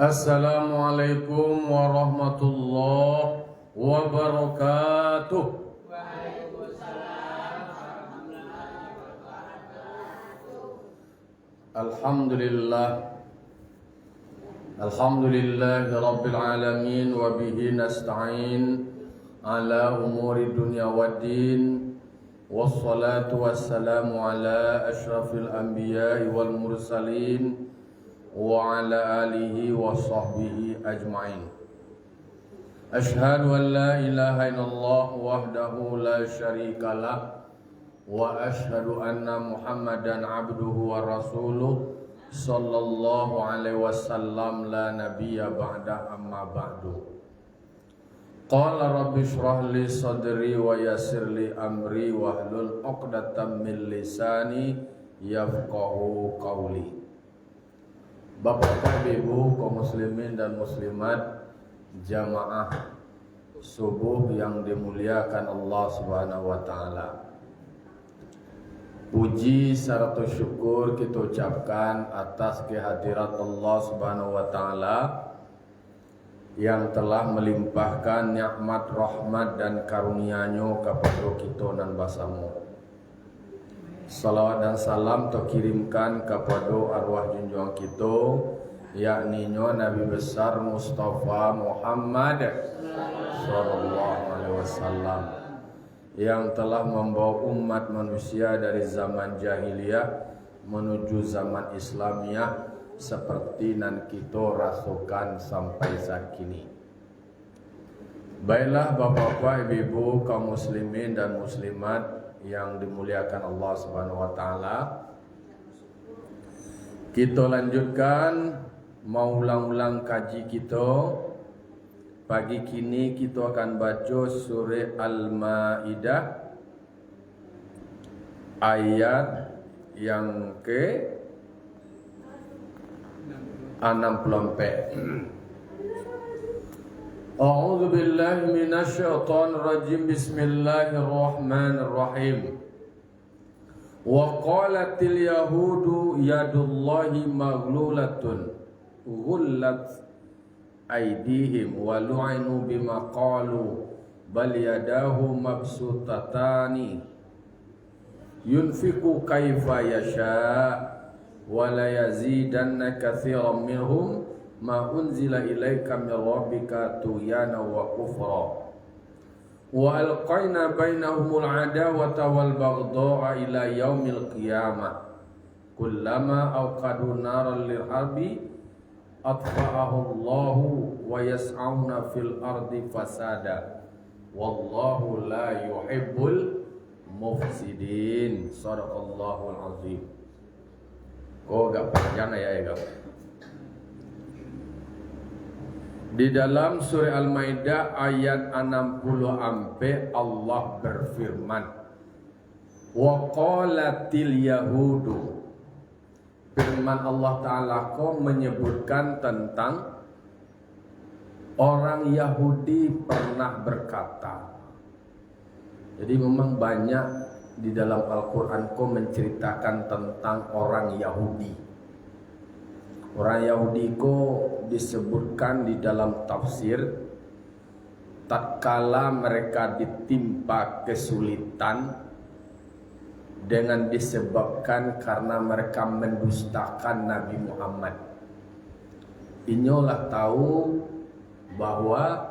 Assalamualaikum warahmatullahi wabarakatuh. Alhamdulillahi rabbil alamin wa bihi nasta'in ala umuri dunya waddin, wassalatu wassalamu ala asyrafil anbiya'i wal mursalin wa ala alihi wa sahbihi ajma'in. Ashhadu an la ilaha illallah wahdahu la syarikalah wa ashhadu anna Muhammadan abduhu wa rasuluh sallallahu alaihi wasallam la nabiyya ba'da amma ba'du. Qala rabbi shrah li sadri wa yassir li amri wahlul 'uqdatam min lisani yafqahu qawli. Bapak Ibu kaum muslimin dan muslimat jamaah subuh yang dimuliakan Allah Subhanahu wa taala. Puji serta syukur kita ucapkan atas kehadirat Allah Subhanahu wa taala yang telah melimpahkan nikmat, rahmat dan karunia-Nya kepada kita dan basamu. Salawat dan salam terkirimkan kepada arwah junjungan kita, yakni Nabi besar Mustafa Muhammad sallallahu alaihi wasallam, yang telah membawa umat manusia dari zaman jahiliyah menuju zaman Islamiyah seperti nan kita rasakan sampai saat kini. Baiklah Bapak-bapak, Ibu-ibu kaum muslimin dan muslimat yang dimuliakan Allah Subhanahu wa taala, kita lanjutkan mau ulang-ulang kaji kita. Pagi kini kita akan baca surah Al-Maidah ayat yang ke 64. A'udzu billahi minasyaitonir rajim. Bismillahirrahmanirrahim. Wa qalatil yahudu yadullahi maghlulatun ghullat aydihim wa lu'inu bima qalu bal yadahu mabsutatani yunfiqu kaifa yasha wa la yazidanna katsiran minhum ma unzila ilaika min rabbika tughyanan wa kufra wa alqaina bainahumul adawata wal baghdha'a ila yaumil qiyamah kullama awqadu naran lil harbi atfa'ahu Allahu wa yas'auna fil ardi fasada wallahu la yuhibbul mufsidin. Shadaqallahul azim. Kok gak panjang ya gak? Di dalam surah Al-Maidah ayat 60 Allah berfirman, wa qalatil yahudu. Firman Allah Ta'ala kok menyebutkan tentang orang Yahudi pernah berkata. Jadi memang banyak di dalam Al-Quran kok menceritakan tentang orang Yahudi. Orang Yahudi kok disebutkan di dalam tafsir tatkala mereka ditimpa kesulitan dengan disebabkan karena mereka mendustakan Nabi Muhammad. Inyolah tahu bahwa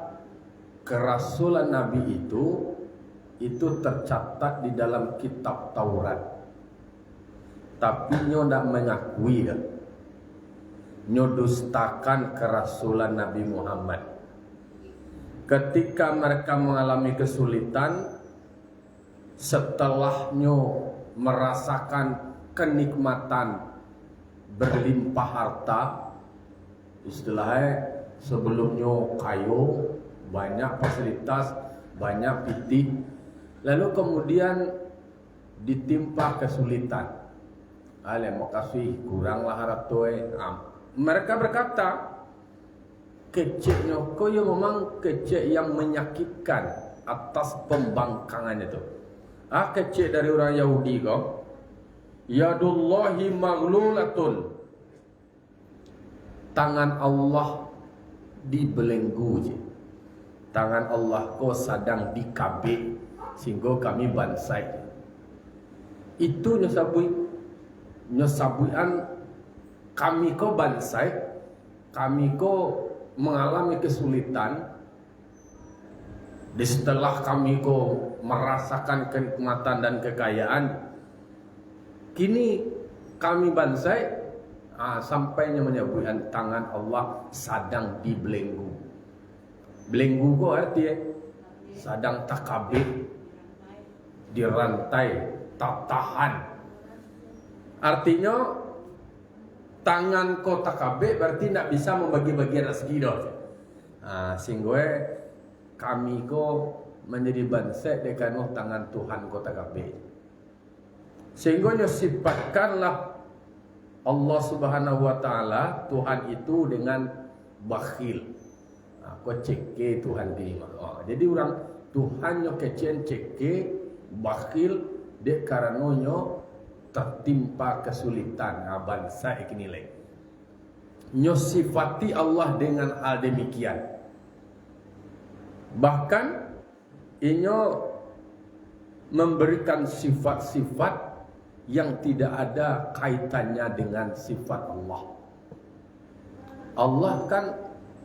kerasulan Nabi itu tercatat di dalam kitab Taurat. Tapi nyo tidak mengakui kan? Nyo dustakan kerasulan Nabi Muhammad. Ketika mereka mengalami kesulitan, setelah nyo merasakan kenikmatan berlimpah harta, istilahnya sebelumnya kayu, banyak fasilitas, banyak pitih, lalu kemudian ditimpa kesulitan. Mau kasih kuranglah haraptoe. Mereka berkata, keceknya kau yang memang kecek yang menyakitkan atas pembangkangan itu. Kecek dari orang Yahudi kau. Yadullahi maghlulatun. tangan Allah dibelenggu je. Tangan Allah ko sedang dikabik sehingga kami bansai. Itu nyosabuan kami ko bansai, kami ko mengalami kesulitan. Di setelah kami ko merasakan kenikmatan dan kekayaan, kini kami bansai sampainya menyebutkan tangan Allah sedang dibelenggu. Belenggu ko artinya sedang takabik, dirantai, tak tahan. Artinya tangan ko takabik berarti tidak bisa membagi-bagi rezeki dah. Sehingga kami ko menjadi bansai dengan tangan Tuhan ko takabik. Sehingga sifatkanlah Allah Subhanahu wa taala Tuhan itu dengan bakhil. Ko ceke Tuhan terima. Jadi orang Tuhan nyo kecen ceke bakhil dek karenonyo tertimpa kesulitan bangsa iki nilai. Nyo sifati Allah dengan hal demikian. Bahkan inyo memberikan sifat-sifat yang tidak ada kaitannya dengan sifat Allah. Allah kan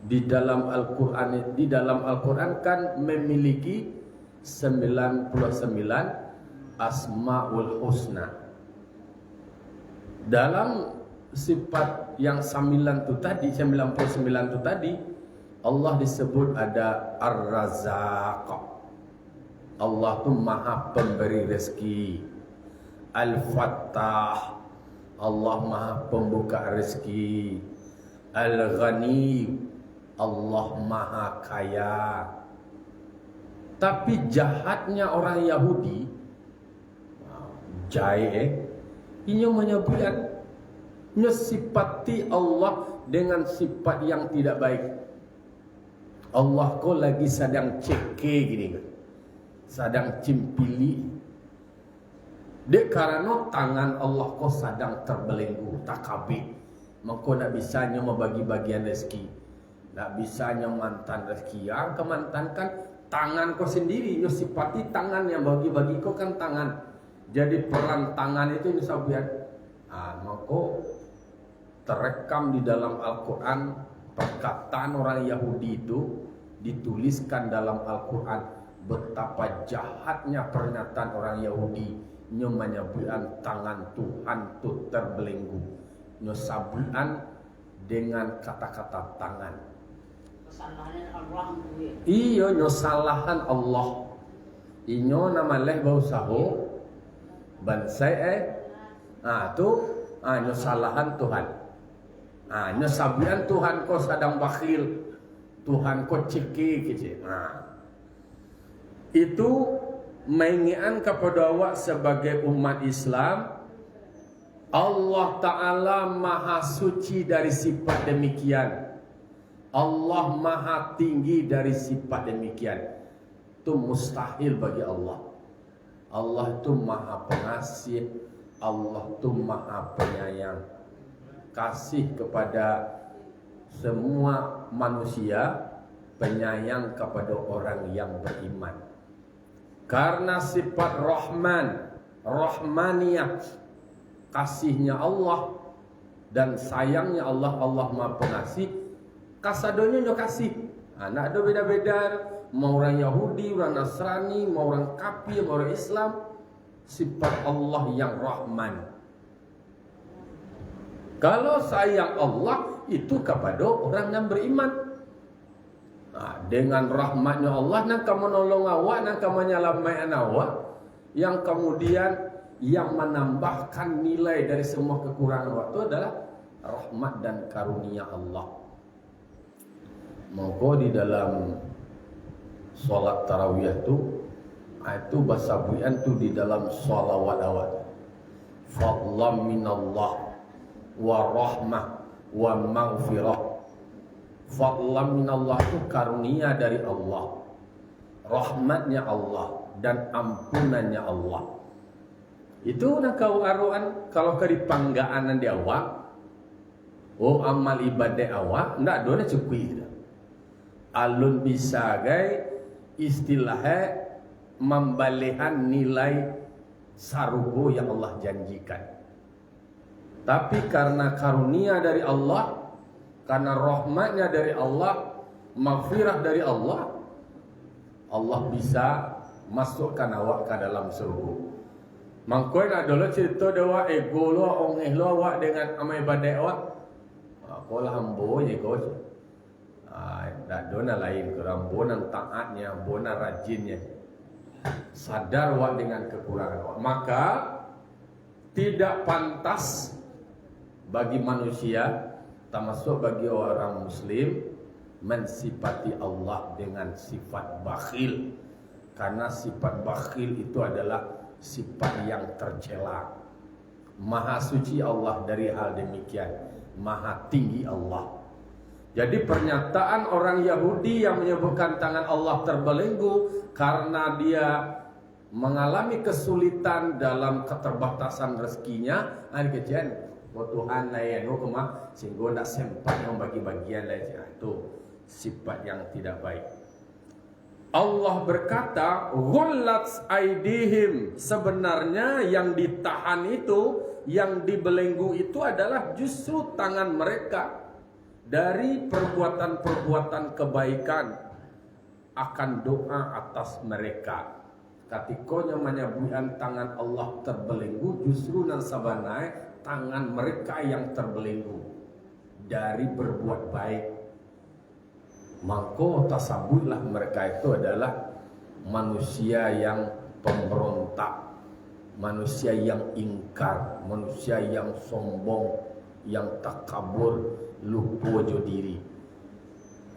di dalam Al-Quran kan memiliki 99 Asmaul Husna. Dalam sifat yang 99 itu tadi Allah disebut ada Ar-Razzaq. Allah itu Maha Pemberi rezeki. Al-Fattah, Allah Maha Pembuka rezeki. Al-Ghani, Allah Maha Kaya. Tapi jahatnya orang Yahudi, ini menyebutkan sifati Allah dengan sifat yang tidak baik. Allah kok lagi sedang ceke gini kan, sedang cimpili. Dek karena tangan Allah kok sedang terbelenggu, takabik. Maka nak bisanya membagi-bagian rezeki, nak bisanya mantan rezeki. Yang kemantankan tangan kau sendiri, nyo sifati tangan yang bagi-bagi kau kan tangan. Jadi peran tangan itu disebut. Maka terekam di dalam Al-Quran perkataan orang Yahudi itu dituliskan dalam Al-Quran betapa jahatnya pernyataan orang Yahudi nyo menyebutkan tangan Tuhan itu terbelenggu. Nyo sabuan dengan kata-kata tangan. Kesalahan Allah. Iyo nyo salahan Allah. Inyo nama leh bau saho bansai tu nyo salahan Tuhan. Nyo sabuan Tuhan ko sedang bakhil. Tuhan ko ciki kece. Itu mengingat kepada awak sebagai umat Islam, Allah Ta'ala maha suci dari sifat demikian. Allah maha tinggi dari sifat demikian. Itu mustahil bagi Allah. Allah itu maha pengasih. Allah itu maha penyayang. Kasih kepada semua manusia, penyayang kepada orang yang beriman. Karena sifat Rahman, Rahmaniyah, kasihnya Allah dan sayangnya Allah, Allah Maha Pengasih. Kasadonya nyo kasih. Nak ada beda-beda, mau orang Yahudi, orang Nasrani, mau orang kafir, mau orang Islam. Sifat Allah yang Rahman. Kalau sayang Allah itu kepada orang yang beriman. Dengan rahmatnya Allah, nak kamu nolong awak, nak kamu nyalamai awak, yang kemudian yang menambahkan nilai dari semua kekurangan waktu adalah rahmat dan karunia Allah. Maka di dalam sholat tarawih itu bahasa buian itu di dalam sholawat awal. Fadlam minallah wa rahmah wa maghfirah. Fadlam minallah itu karunia dari Allah, rahmatnya Allah dan ampunannya Allah. Itu nak kau aruan kalau ke dipanggaan di awak Oh amal ibadah awak ndak dona cukup. Alun bisa gai istilahnya membalihan nilai sarugo yang Allah janjikan. Tapi karena karunia dari Allah, karena rahmatnya dari Allah, maghfirah dari Allah, Allah bisa masukkan awak ke dalam surga. Mangkoi nak dulu cerita dewa ego lo, ongeh lo awak dengan amal ibadah awak. Kau lah hambo je kau. Tak dona lain kerambo nan taatnya, bona rajinnya. Sadar awak dengan kekurangan awak. Maka tidak pantas bagi manusia, termasuk bagi orang muslim, mensifati Allah dengan sifat bakhil. Karena sifat bakhil itu adalah sifat yang tercela. Maha suci Allah dari hal demikian. Maha tinggi Allah. Jadi pernyataan orang Yahudi yang menyebutkan tangan Allah terbelenggu karena dia mengalami kesulitan dalam keterbatasan rezekinya, kecian Tuhan layan kemah sehingga nak sempat membagi bagian lain. Itu sifat yang tidak baik. Allah berkata, "Ghullat aidihim." Sebenarnya yang ditahan itu, yang dibelenggu itu adalah justru tangan mereka dari perbuatan-perbuatan kebaikan, akan doa atas mereka. Ketika menyebutkan tangan Allah terbelenggu, justru nan sabanai tangan mereka yang terbelenggu dari berbuat baik. Maka tasabutlah mereka itu adalah manusia yang pemberontak, manusia yang ingkar, manusia yang sombong, yang takabur, lupa jo diri.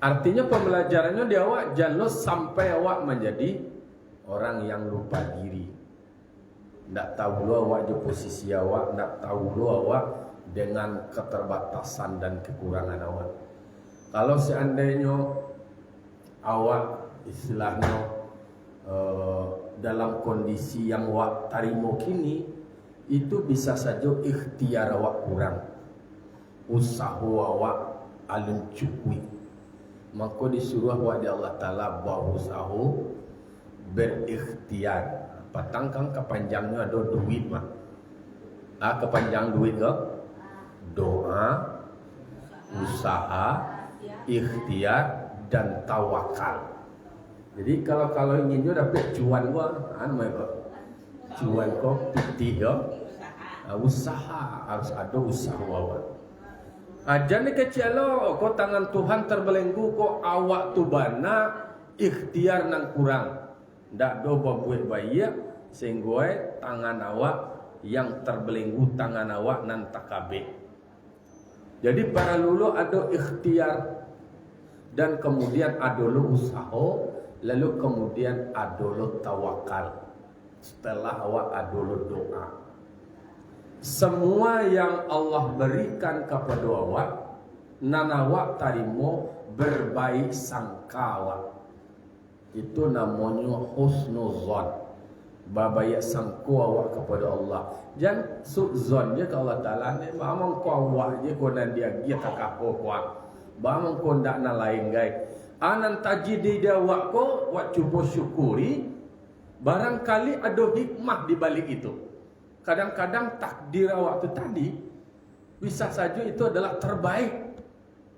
Artinya pembelajarannya di awak jangan sampai awak menjadi orang yang lupa diri. Ndak tahu lo awak jo posisi awak, ndak tahu lo awak dengan keterbatasan dan kekurangan awak. Kalau seandainya awak istilahnya dalam kondisi yang awak tarimo kini, itu bisa saja ikhtiar awak kurang, usaha awak alun cukui. Maka disuruh awak di Allah Ta'ala berusaha berikhtiar. Patangkan kepanjangnya ada duit mah. Kepanjang duit ke? Doa, usaha, ikhtiar dan tawakal. Jadi kalau inginnya dapat cuan gua, cuan kok putih ya. Usaha harus ada usaha awak. Jangan kecil lo, kok tangan Tuhan terbelenggu, kok awak tu bana ikhtiar nang kurang. Ndak do buat bayi sehingga tangan awak yang terbelenggu, tangan awak nan takabe. Jadi para lulu ada ikhtiar dan kemudian ada lu usaha, lalu kemudian ada lu tawakal. Setelah awak ada lu doa. Semua yang Allah berikan kepada awak, nan awak tarimo berbaik sangka awak. Itu namanya husnuzon. Baik sangka awak kepada Allah. Jangan suzon je ke Allah Ta'ala ni. Bamang ko awak je ko nan dia tak kapo kuat. Bamang ko ndak na lain gai. Anan tajidi dia awak ko, awak cuba syukuri. Barangkali ada hikmah di balik itu. Kadang-kadang takdir awak tu tadi bisa saja itu adalah terbaik.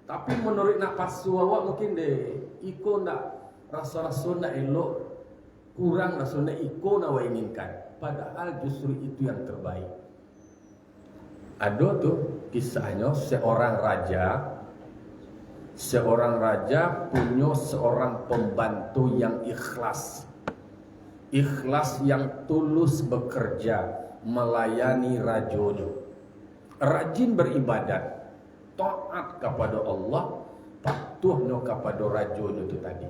Tapi menurut nak pasu awak mungkin deh iko nak rasa-rasa nak elok, kurang rasa nak iko nak awak inginkan. Padahal justru itu yang terbaik. Ada tuh kisahnya seorang raja punya seorang pembantu yang ikhlas. Ikhlas yang tulus bekerja melayani rajonya. Rajin beribadat, taat kepada Allah, patuhnya kepada rajonya itu tadi.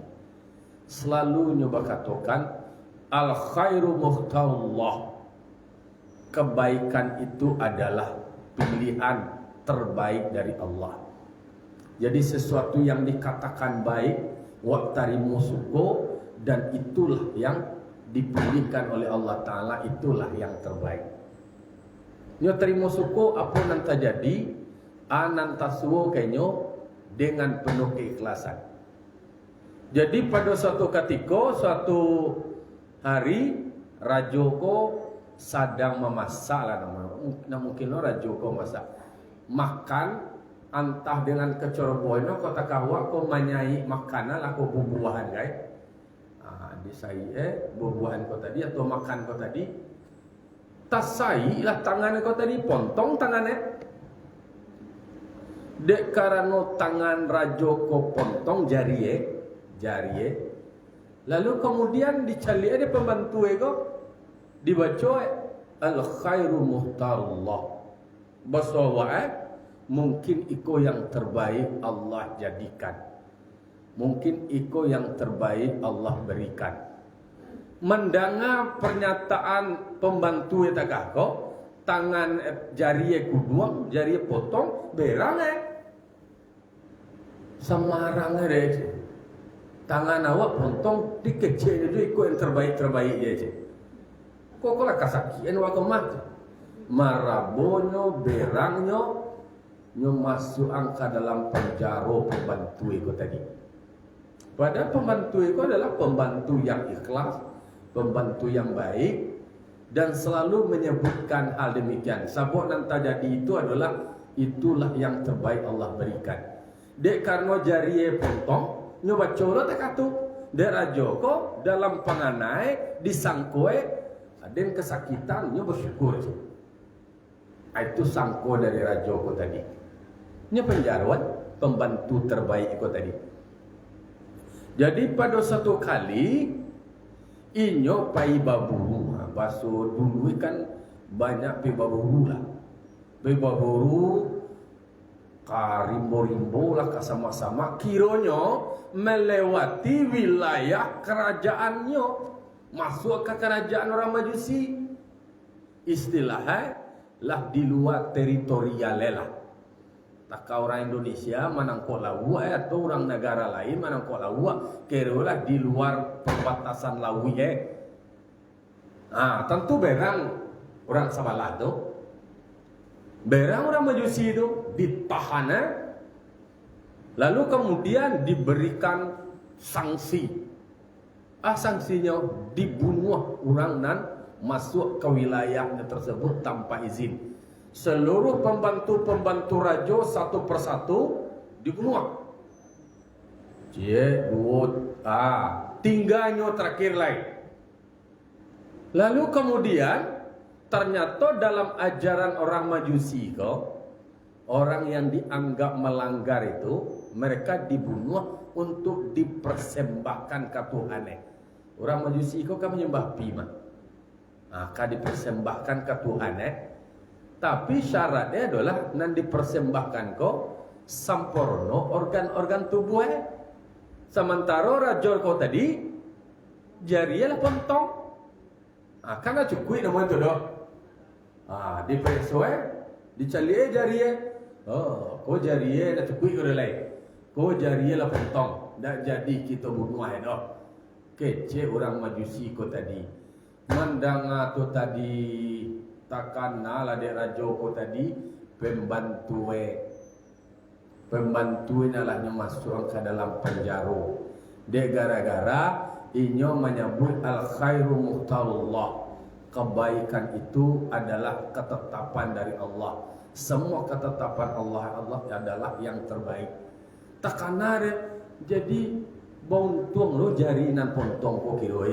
Selalu nyoba katakan al khairu mukhtarullah. Kebaikan itu adalah pilihan terbaik dari Allah. Jadi sesuatu yang dikatakan baik, waktarimu suko, dan itulah yang dipilihkan oleh Allah Ta'ala, itulah yang terbaik. Nyo terima suku apa yang terjadi, anan tasuo kenyo dengan penuh keikhlasan. Jadi pada suatu ketika, suatu hari rajo ko sedang memasak lah nama mungkin lo rajo ko masak makan antah dengan kecorobono kota kahwa ko manyai makanan lah ko bubuahan guys. Di saya bubuahan ko tadi atau makan ko tadi tasai lah tangan ko tadi pontong tangannya dek karena tangan rajo ko pontong jariye lalu kemudian dicari ada pembantu ego dibaca al khairu muhtarullah bahwa mungkin iko yang terbaik Allah jadikan, mungkin iko yang terbaik Allah berikan. Mendengar pernyataan pembantu itu kok tangan jari kuduang jari potong berang samarang deh tangan awak potong dikecil itu iko yang terbaik aja. Kok lah kasakian waktu mati marabonyo berangnya nyo masuk angka dalam penjara pembantu itu tadi. Padahal pembantu itu adalah pembantu yang ikhlas, pembantu yang baik dan selalu menyebutkan hal demikian. Sabuk nanti jadi itu adalah itulah yang terbaik Allah berikan. Dek karena jariye potong nyoba coro tak katu dek rajoko dalam panganai disangkoe dan kesakitan nyoba bersyukur. Itu sangko dari rajoko tadi. Ini penjarawan pembantu terbaik itu tadi. Jadi pada satu kali inyo pai baburu, bahasa dulu kan banyak pai baburu lah. Pai baburu karimbo-rimbo lah sama-sama kironyo melewati wilayah kerajaannya, masuk ke kerajaan orang Majusi. Istilahnya lah di luar teritorial lah. Tak orang Indonesia manangkok lawa atau orang negara lain manangkok lawa kerolah di luar perbatasan lawi tentu berang orang Sabalado, berang orang Majusi itu ditahan lalu kemudian diberikan sanksi. Sanksinya dibunuh orang dan masuk ke wilayahnya tersebut tanpa izin. Seluruh pembantu-pembantu rajo satu persatu dibunuh. Tinggalnya terakhir lain. Lalu kemudian ternyata dalam ajaran orang Majusi orang yang dianggap melanggar itu mereka dibunuh untuk dipersembahkan ke Tuhan. Orang Majusi kan menyembah Bima. Akan dipersembahkan ke Tuhan. Tapi syaratnya adalah nan dipersembahkan samporno organ-organ tubuh. Sementara raja kau tadi jarilah pontong. Karena cukup nama itu doh. Dipersoi, dicali jariye. Kau jariye dah cukup ke lain. Kau jariye lah pontong. Dah jadi kita bunuh doh. Kece orang Majusi kau tadi. Mendengar tu tadi takkan lah dek rajoko tadi pembantu lah yang masuk ke dalam penjara. Dek gara-gara inyo menyebut al khairu muhtarullah. Kebaikan itu adalah ketetapan dari Allah. Semua ketetapan Allah adalah yang terbaik. Takkan jadi bontung lo jarinan pontong ko kiro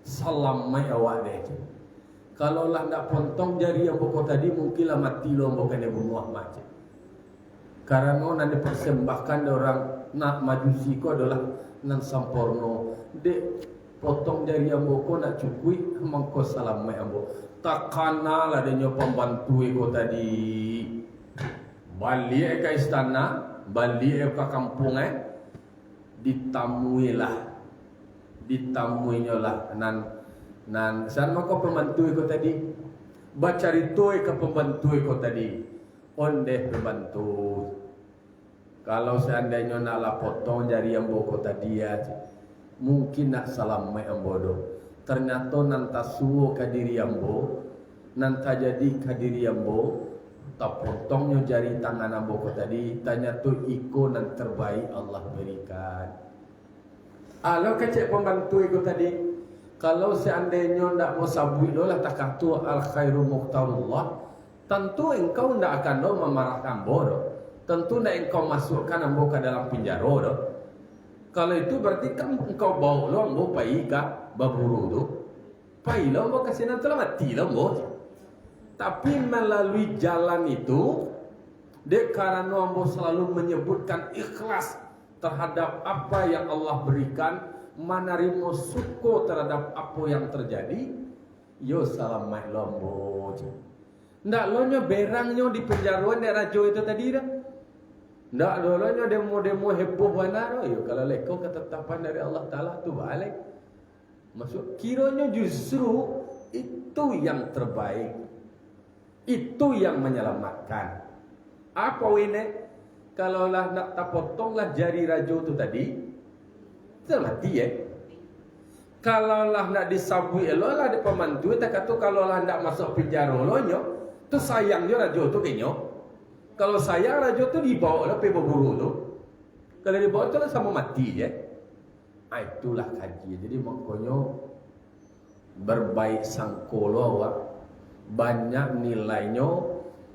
salam mai awak deh. Kalau lah nak pontong jari yang pokok tadi mungkinlah mati lo bukan dia bunuh macam. Karena nak dipersembahkan orang nak Majusi ko adalah nan samporno. Dek potong jari yang pokok nak cukui mangko salam mai ambo. Takana lah dia pembantu ko tadi. Balik ke istana, balik ke kampung ditamuinya lah nan sama ko pembantu ko tadi baca ritoi ke pembantu ko tadi onde pembantu kalau seandainya nak lah potong jari ambo ko tadi mungkin nak salam mai ambo do ternyata nan tasuo kadiri ambo nan tajadi kadiri ambo tak potongnya jari tangan amboko tadi, tanya tu iko nan terbaik Allah berikan. Kalau kecek pembantu iko tadi, kalau seandainya ndak mau sabui dolah takatu al khairu muqtarullah, tentu engkau ndak akan memarahkan bodoh. Tentu ndak engkau masukkan ambo ke dalam penjara doh. Kalau itu berarti kan engkau bawa lo ambo pai ka baburu tu. Pai lo ambo kasih nanti lah mati lo ambo. Tapi melalui jalan itu, dek karena ambo selalu menyebutkan ikhlas terhadap apa yang Allah berikan, menerima syukur terhadap apa yang terjadi, yo salam mai lo ambo. Ndak lo nyo berangnya di penjaruan daerah rajo itu tadi dah. Ndak lo nyo demo-demo heboh benar yo kalau leko ketetapan dari Allah Taala tu balik. Maksud kiranya justru itu yang terbaik. Itu yang menyelamatkan. Apa ini? Kalaulah nak tak potonglah jari rajo tu tadi, sudah mati ya. Kalaulah nak disabui elolah di pemandu, tak kata kalaulah nak masuk penjara elonya, tu sayangnya rajo tu kenyo. Kalau sayang rajo tu dibawa lah pergi berburu tu. Kalau dibawa tu lah sama mati ya. Itulah kaji. Jadi makanya berbaik sangkolo awak banyak nilainya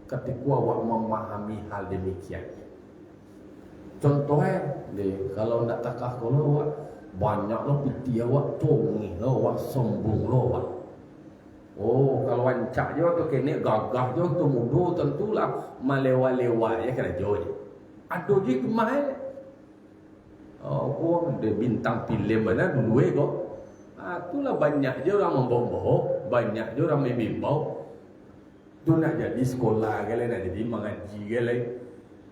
ketika awak memahami hal demikian. Contohnya, kalau nak takah kalau awak banyak lo piti awak tongi lo awak sombong lo awak. Oh, kalau wancak je tu kene gagah je tu mudu tentulah malewa-lewa ya kena jo je. Aduh je kemahal. Oh, kau de bintang film mana dulu kok. Itulah banyak je orang membawa-bawa, banyak je orang membimbau. Tu nak jadi sekolah ke nak jadi mengaji ke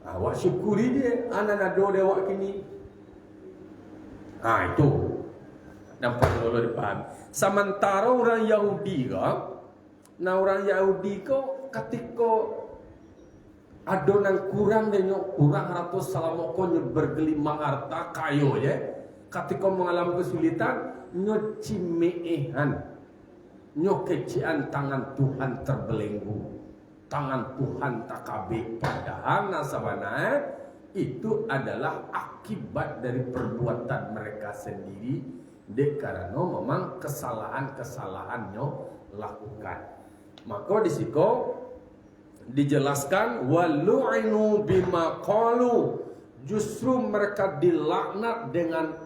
awak syukuri dia anak nado dia awak kini. Itu nampak kalau dipahami. Sementara orang Yahudi orang Yahudi ketika ada yang kurang ratus selama kau bergelimang harta kayo je, ketika mengalami kesulitan nyocimeehan kecian tangan Tuhan terbelenggu, tangan Tuhan tak kabeh. Padahal nasabana itu adalah akibat dari perbuatan mereka sendiri, karena memang kesalahan-kesalahannya lakukan. Maka di situ dijelaskan walu'inu bima qalu, justru mereka dilaknat dengan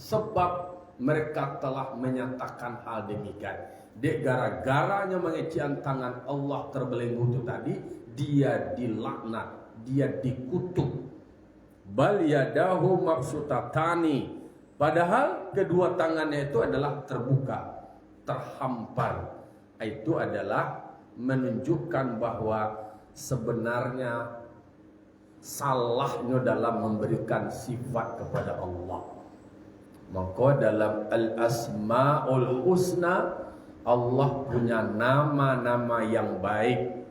sebab mereka telah menyatakan hal demikian. Dek gara-garanya mengecian tangan Allah terbelenggu itu tadi, dia dilaknat, dia dikutuk. Bal yadahu mabsutatani, padahal kedua tangannya itu adalah terbuka, terhampar. Itu adalah menunjukkan bahwa sebenarnya salahnya dalam memberikan sifat kepada Allah. Maka dalam Al-Asma'ul Husna, Allah punya nama-nama yang baik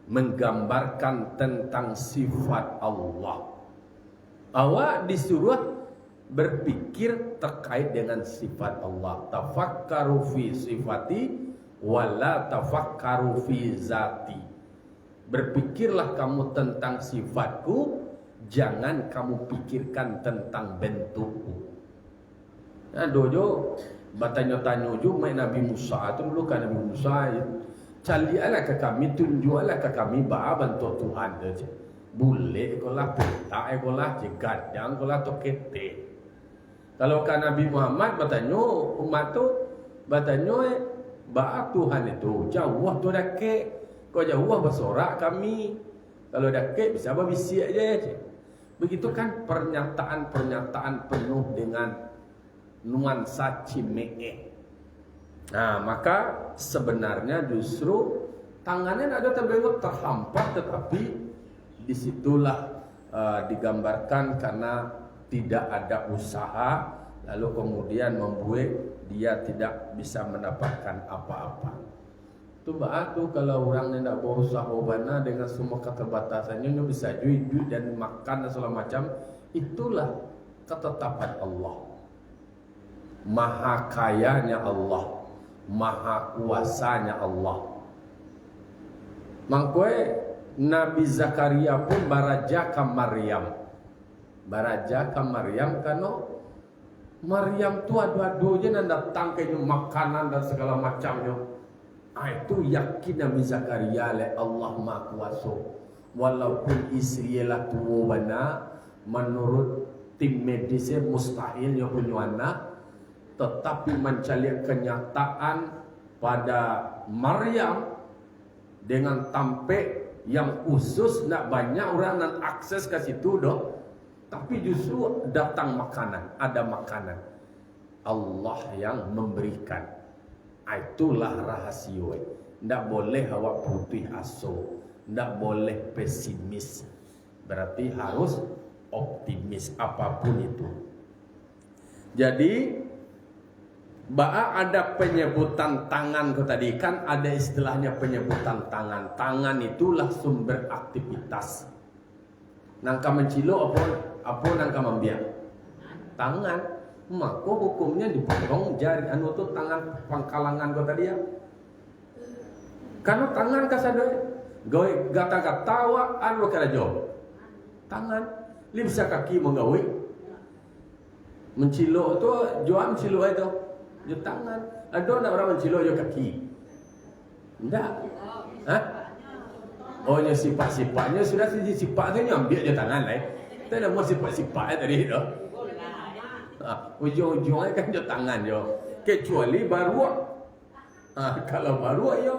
menggambarkan tentang sifat Allah. Awak disuruh berpikir terkait dengan sifat Allah. Tafakkaru fi sifati wala tafakkaru fi zati. Berpikirlah kamu tentang sifatku, jangan kamu pikirkan tentang bentukku. Nah, dojo bertanya-tanya juga Nabi Musa tu dulu kan Nabi Musa calialah ke kami, tunjuklah ke kami bahawa bantu Tuhan je. Boleh kolah petak kolah jegadang kolah tokete. Kalau kan Nabi Muhammad bertanya umat tu bertanya bahawa Tuhan itu jauh tu dake, kau jauh bersorak kami. Kalau dake bisa berbisik aja. Begitu kan pernyataan-pernyataan penuh dengan nuansa cimee. Nah, maka sebenarnya justru tangannya ada terbelenggu terhampar, tetapi disitulah digambarkan karena tidak ada usaha, lalu kemudian membuat dia tidak bisa mendapatkan apa-apa. Itu batu kalau orang yang tidak berusaha bana dengan semua keterbatasannya, dia bisa jual dan makan dan segala macam. Itulah ketetapan Allah. Maha kayanya Allah, maha kuasanya Allah. Mangkue Nabi Zakaria pun baraja ke Maryam. Baraja ke Maryam karena Maryam tu adu-adunya dan datang ke makanan dan segala macamnya. Itu yakin Nabi Zakaria le Allah Maha Kuasa. Walaupun istri lah tua bana, menurut tim medisnya mustahil dia punya anak, tetapi mencari kenyataan pada Maryam dengan tampek yang khusus, nak banyak orang nak akses ke situ doh. Tapi justru datang makanan, ada makanan. Allah yang memberikan. Itulah rahasia. Tidak boleh awak putih aso, tidak boleh pesimis. Berarti harus optimis apapun itu. Jadi ada penyebutan tangan kau tadi kan ada istilahnya penyebutan tangan. Tangan itulah sumber aktivitas. Nangka mencilo apa nangka membiak? Tangan. Maka hukumnya dipotong jari anu tu tangan pangkalangan kau tadi ya. Karena tangan kasado goy gata-gata wa anu karajo. Tangan. Li bisa kaki menggawe. Mencilo tu jual mencilo itu. Yo tangan. Ada orang mencilo yo kaki. Enggak. Hah? Oh, nya sifat-sifatnya sudah sifatnya ambil je tangan lah. Kita dah mau sifat-sifatnya tadi tu. Ujung-ujungnya kan je tangan yo. Kecuali baru. Kalau baru yo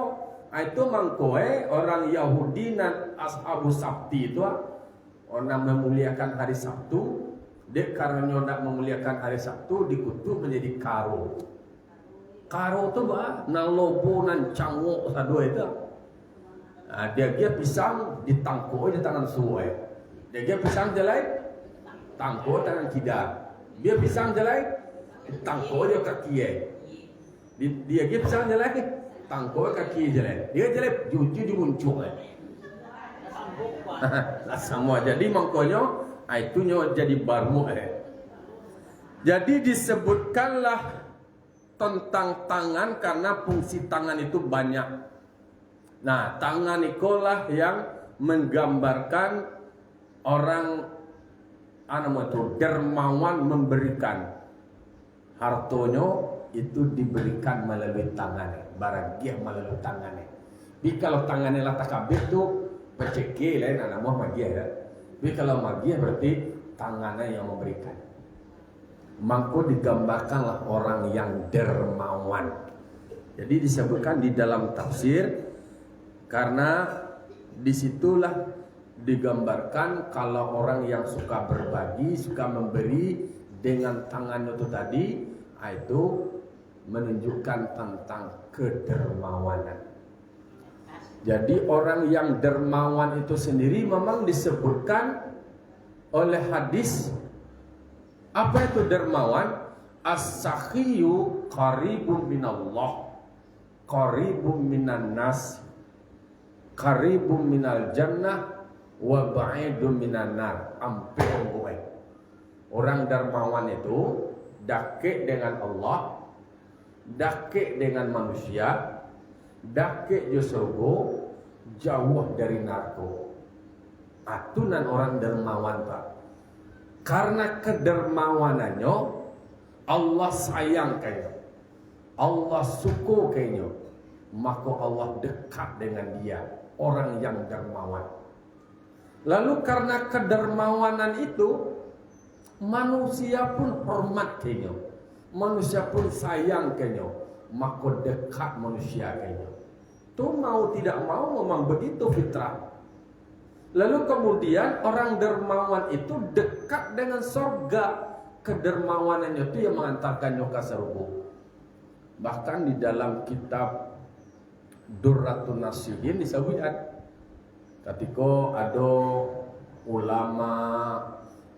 itu mangkoe orang Yahudi dan ashabu Sabti itu orang memuliakan hari Sabtu. Dia karena nak memuliakan hari Sabtu dikutuk menjadi karo. Karo tu nang lobo nan cangok sadu itu. Dia pisang ditangkuk di tangan suai. Dia pisang jelai tangkuk tangan kidal. Dia pisang jelai tangkuk dia kaki dia pisang jelai tangkuk kaki jelai. Dia jelai cuci dimuncul. Semua jadi mangkonyo itu jadi baru. Jadi disebutkanlah tentang tangan karena fungsi tangan itu banyak. Nah, tangan itulah yang menggambarkan orang dermawan memberikan hartonya itu diberikan melalui tangannya, bahagia melalui tangannya. Tapi kalau tangannya lah takabir tu peceke lain anak mau magia ya. Tapi kalau magia berarti tangannya yang memberikan. Maka digambarkanlah orang yang dermawan. Jadi disebutkan di dalam tafsir karena disitulah digambarkan kalau orang yang suka berbagi, suka memberi dengan tangannya itu tadi, itu menunjukkan tentang kedermawanan. Jadi orang yang dermawan itu sendiri memang disebutkan oleh hadis. Apa itu dermawan? As-sakhiyu qaribun minallah, qaribun minan nas, qaribun minal jannah, wa ba'idun minan nar. Ampir gue. Orang dermawan itu dakik dengan Allah, dakik dengan manusia, dakik di surga, jauh dari neraka. Atunan orang dermawan Pak. Karena kedermawanannya Allah sayang kayaknya, Allah suka kayaknya, maka Allah dekat dengan dia, orang yang dermawan. Lalu karena kedermawanan itu manusia pun hormat kayaknya, manusia pun sayang kayaknya, maka dekat manusia kayaknya. Tuh mau tidak mau memang begitu fitrah. Lalu kemudian orang dermawan itu dekat dengan surga. Kedermawanannya itu yang mengantarkannya ke surga. Bahkan di dalam kitab Durratun Nasihin disebutkan ketika ada ulama,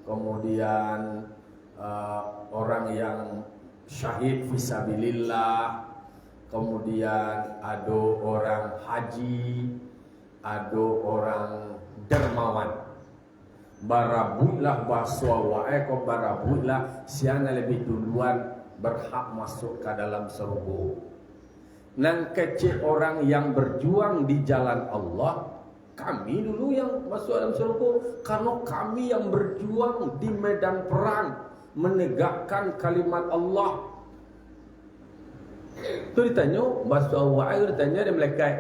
kemudian orang yang syahid fisabilillah, kemudian ada orang haji, ada orang dermawan. Barabuilah baswa wae ko barabuilah siana lebih duluan berhak masuk ke dalam surga. Nang kecil orang yang berjuang di jalan Allah Kami dulu yang masuk dalam surga karena kami yang berjuang di medan perang menegakkan kalimat Allah. Itu ditanya, bahasa Allah ditanya dia malaikat,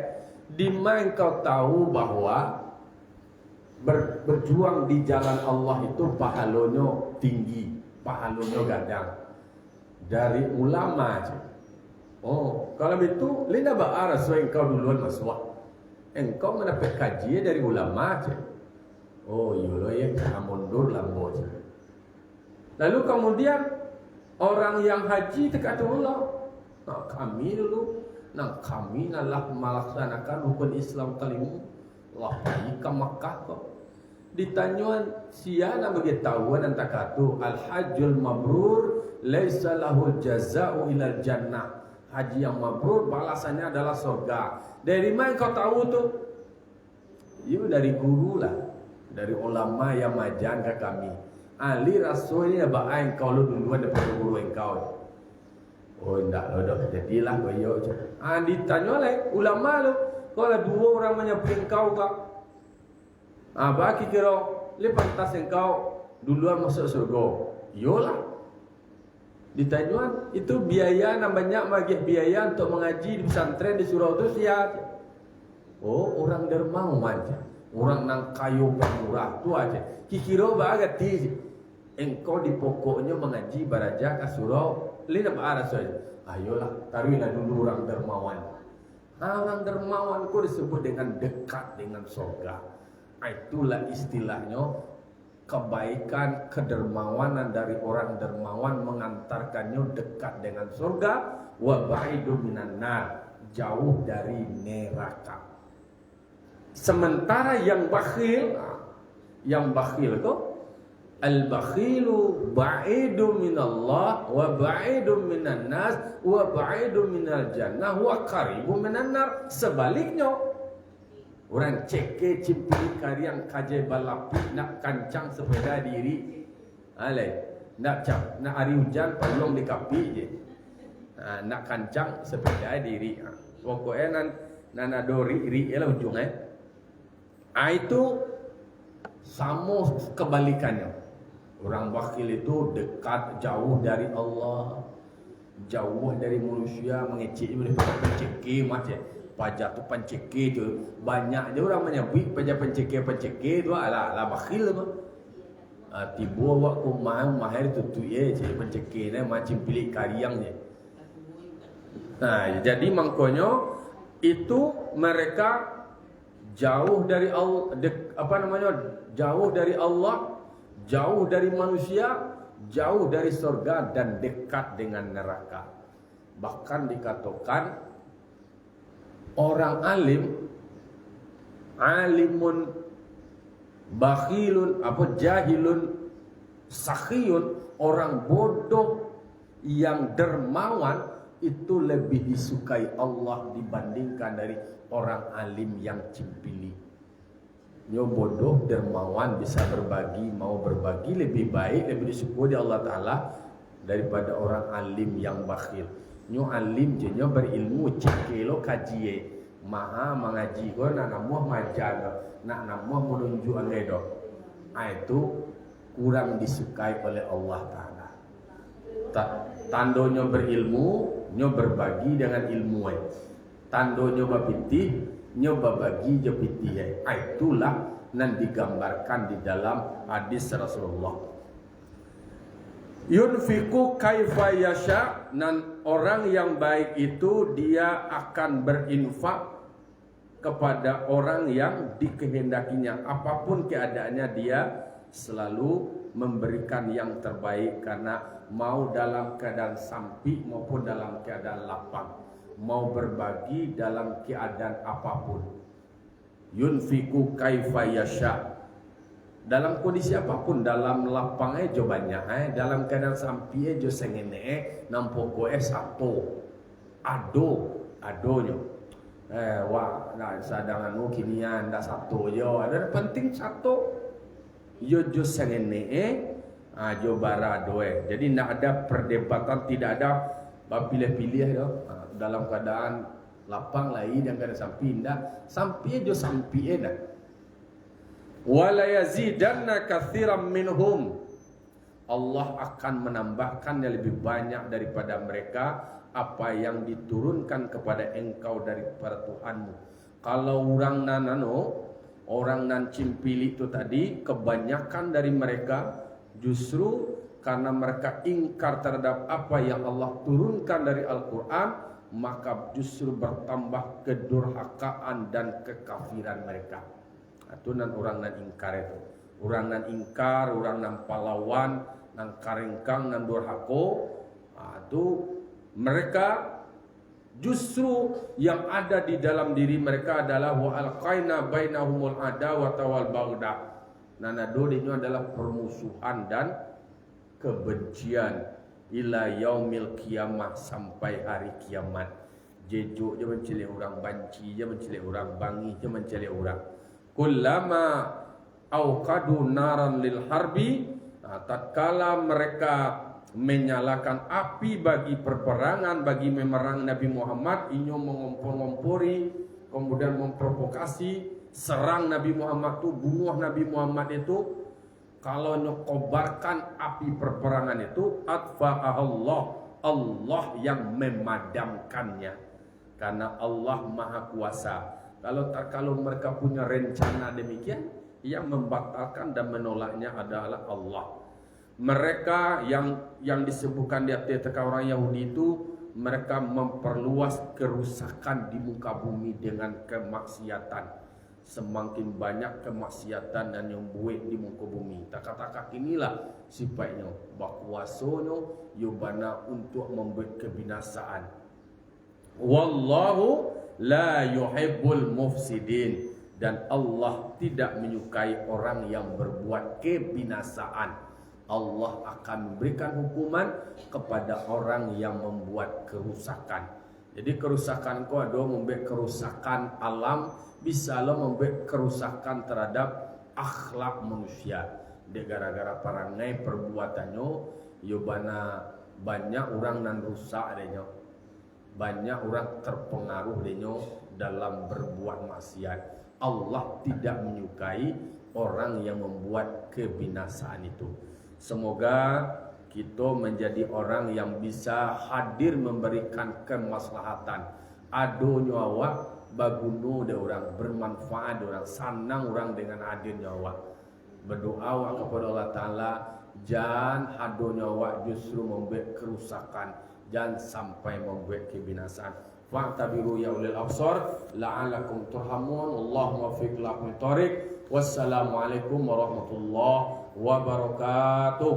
di mana kau tahu bahwa berjuang di jalan Allah itu pahalanya tinggi, pahalanya gadang. Dari ulama aja. Oh, kalau itu lina ba'a rasul engkau duluan masuk. Engkau mendapat kaji dari ulama aja. Oh, iya ya, kita mundur lambo aja. Lalu kemudian orang yang haji kata Allah, nah kami dulu, nah kami nalah melaksanakan rukun Islam kalimu. Allah pergi ke Makkah kok. Ditanya siapa bagi tahuan antara kata al-hajjul mabrur laisa lahu jazaa'u ilal jannah. Haji yang mabrur balasannya adalah surga. Dari mana kau tahu tuh? Ya dari guru lah, dari ulama yang majan ke kami. Ali rasulnya baik engkau lu duluan daripada guru engkau. Oh enggak lo dah jadilah koyo je. Ditanya oleh ulama lu, kalau dua orang menyepi engkau kak. Bagi kira lepas engkau duluan masuk surga. Yolah. Ditanya itu biaya namanya bagi biaya untuk mengaji di pesantren di surau itu siapa? Oh orang dermawan aja, orang nang kayu murah tu aja. Kikiro bagat ti, engkau di pokoknya mengaji baraja ke surau, lina baara saja. Ayolah, taruhlah dulu orang dermawan. Orang dermawan kau disebut dengan dekat dengan surga. Itulah istilahnya. Kebaikan, kedermawanan dari orang dermawan mengantarkannya dekat dengan surga, wa ba'idu minan nar, jauh dari neraka. Sementara yang bakhil itu al-bakhilu ba'idu minallah wa ba'idu minan nas wa ba'idu minal jannah wa qaribu minan nar. Sebaliknya orang ceke cimpili kariang kajai balapi nak kancang sepeda diri, nak hari hujan palung di kapi je, nak kancang sepeda diri. Pokoknya nana dori ri lah ujungnya. Itu sama kebalikannya. Orang bakhil itu dekat jauh dari Allah, jauh dari manusia, mengecek menceki macam. Pajak tu panceke tu banyak je orang menyebut pajak panceke tu ala bakhil mah. Tiba waktu mahir tu ye panceke ni macam pilih kariang je. Jadi maknanya itu mereka jauh dari Allah, jauh dari Allah, jauh dari manusia, jauh dari surga dan dekat dengan neraka. Bahkan dikatakan orang alimun bakhilun jahilun sakhiyun, orang bodoh yang dermawan itu lebih disukai Allah dibandingkan dari orang alim yang cimpili. Nyo bodoh dermawan bisa berbagi, mau berbagi lebih baik, lebih disukai Allah Ta'ala daripada orang alim yang bakhil. Nyo alim je nyo berilmu cekelo kaji maha mengaji ko nak namuh majaga nak namuh menunjuk anggedo. Itu kurang disukai oleh Allah Taala. Tando nyo berilmu, nyo berbagi dengan ilmu. Tando nyo bapitih, nyo berbagi je pitih. Itulah nan digambarkan di dalam hadis Rasulullah. Yunfiqu kaifa yasha, dan orang yang baik itu dia akan berinfak kepada orang yang dikehendakinya. Apapun keadaannya dia selalu memberikan yang terbaik karena mau dalam keadaan sampi maupun dalam keadaan lapang, mau berbagi dalam keadaan apapun. Yunfiqu kaifa yasha. Dalam kondisi apapun, dalam lapang jo banyak, dalam keadaan sampi jo sengene, nampok koe satu, adonyo. Wah, nah sadanganmu kinian dah satu jo, ada penting satu. Jo sengene, jo baradoe. Jadi tidak ada perdebatan, tidak ada pilih-pilih jo. Dalam keadaan lapang lain, yang keadaan sampi, sampi jo sampi dah. wa la yazidanna katsiran minhum. Allah akan menambahkan yang lebih banyak daripada mereka apa yang diturunkan kepada engkau daripada Tuhanmu. Kalau orang nan cimpili itu tadi, kebanyakan dari mereka justru karena mereka ingkar terhadap apa yang Allah turunkan dari Al-Quran, maka justru bertambah kedurhakaan dan kekafiran mereka. Itu nan orang nan ingkar itu. Orang nan ingkar, orang nan pahlawan, nan karengkang, nan durhako, itu mereka justru yang ada di dalam diri mereka adalah wa alqaina bainahumul adawata wal baghdha. Nanado itu adalah permusuhan dan kebencian ila yaumil qiyamah, sampai hari kiamat. Jejuk je menceli orang, banci je menceli orang, bangi je menceli orang. Kullama auqadu naran lil harbi, tatkala mereka menyalakan api bagi perperangan, bagi memerang Nabi Muhammad, inyo mengompor-ngompori, kemudian memprovokasi, serang Nabi Muhammad itu, bunuh Nabi Muhammad itu. Kalau nyokobarkan api perperangan itu, atfa'ahallah, Allah yang memadamkannya, karena Allah Maha Kuasa. Kalau mereka punya rencana demikian, yang membatalkan dan menolaknya adalah Allah. Mereka yang disebutkan di atas orang Yahudi itu, mereka memperluas kerusakan di muka bumi dengan kemaksiatan. Semakin banyak kemaksiatan dan yang buat di muka bumi, tak inilah sifatnya, bakuasonyo yubana untuk membuat kebinasaan. Wallahu la yuhibbul mufsidin, dan Allah tidak menyukai orang yang berbuat kebinasaan. Allah akan memberikan hukuman kepada orang yang membuat kerusakan. Jadi kerusakan kau ada membuat kerusakan alam, bisa lo membuat kerusakan terhadap akhlak manusia. Dia gara-gara parangai perbuatannya, yobana banyak orang nan rusak denyo, banyak orang terpengaruh denyo dalam berbuat maksiat. Allah tidak menyukai orang yang membuat kebinasaan itu. Semoga kita menjadi orang yang bisa hadir memberikan kemaslahatan. Ado nyawa baguno de orang, bermanfaat de orang, sanang orang dengan hadir nyawa. Berdoa kepada Allah Ta'ala, jangan ado nyawa justru membuat kerusakan, jangan sampai membuat kebinasaan. Fa'tabiru ya ulil absar la'alakum turhamun. Allahumma fiq lakum tariq. Wassalamualaikum warahmatullahi wabarakatuh.